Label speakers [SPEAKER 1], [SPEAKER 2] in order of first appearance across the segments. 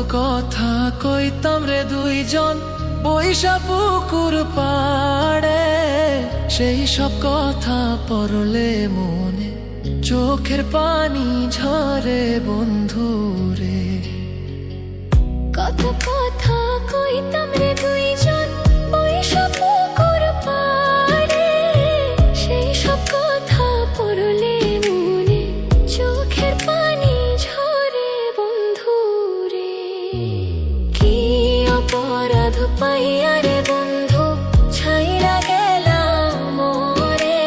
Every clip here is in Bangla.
[SPEAKER 1] কথা কইতাম রে দুইজন বৈশা পুকুর পাড়ে, সেই সব কথা পড়লে মনে চোখের পানি ঝরে বন্ধু রে।
[SPEAKER 2] কত কথা কইতাম রে দুইজন বৈশা পুকুর পাড়ে, সেই সব কথা পড়লে মনে চোখের পানি ঝরে বন্ধু রে। কি অপরাধ পাইয়া রে বন্ধু ছাইরা গেলাম মোরে,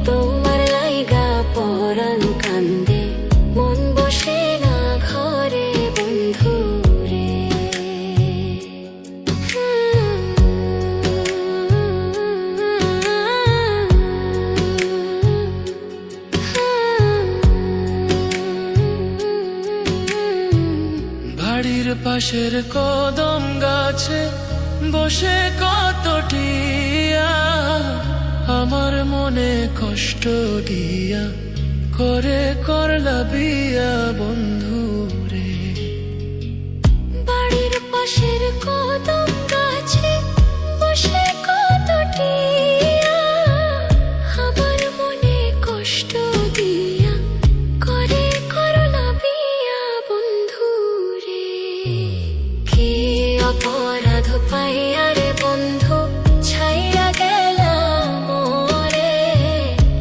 [SPEAKER 2] তোমার লাইগা পরাণ কান্দে মন বসে না ঘরে বন্ধু রে।
[SPEAKER 1] বাড়ির পাশের কদম গাছে বসে কত টিয়া, আমার মনে কষ্ট দিয়া করে করলা বিয়া বন্ধু রে।
[SPEAKER 2] বাড়ির পাশের কদম গাছে বসে কত টিয়া, আমার মনে কষ্ট দিয়া করে করলা বিয়া বন্ধু রে। কি অপরাধ পাইয়া রে বন্ধু ছাইয়া গেলাম মোরে,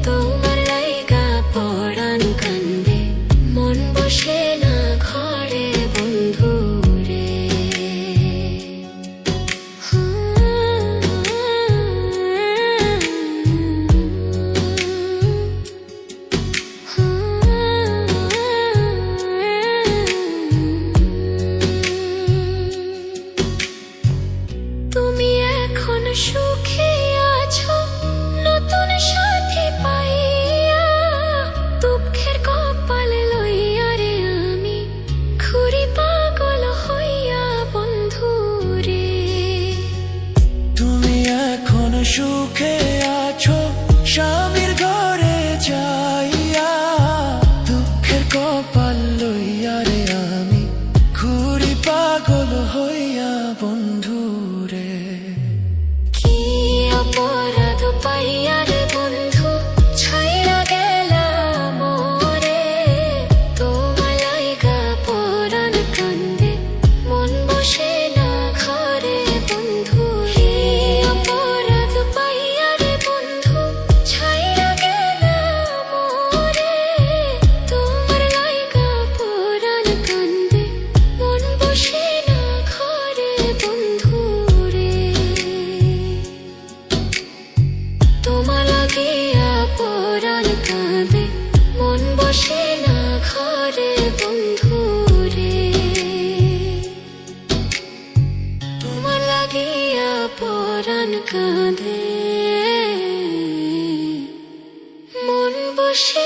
[SPEAKER 2] তোমার লাইগা পরাণ কান্দে মন বসে না ঘরে বন্ধু রে। তুমি এখন সুখে আছো নতুন সাথী পাইয়া, দুঃখের কপাল লইয়া রে আমি ঘুরি পাগল হইয়া বন্ধু রে।
[SPEAKER 1] তুমি এখন সুখে আছো স্বামীর ঘরে যাইয়া, দুঃখের কপাল লইয়া রে আমি ঘুরি পাগল হইয়া বন্ধু রে।
[SPEAKER 2] কি অপরাধ পাইয়া রে বন্ধু ছাইরা গেলাম মোরে, তোমার লাইগা পরাণ কান্দে মন বসে না ঘরে বন্ধু রে। অপরাধ পাইয়া রে বন্ধু ছাইরা গেলাম মোরে, তোমার লাইগা পরাণ কান্দে মন বসে না ঘরে বন্ধু রে। তোমার লাগিয়া পরাণ কাঁদে মন বসে না ঘরে বন্ধু রে। তোমার লাগিয়া পরাণ কাঁদে মন বসে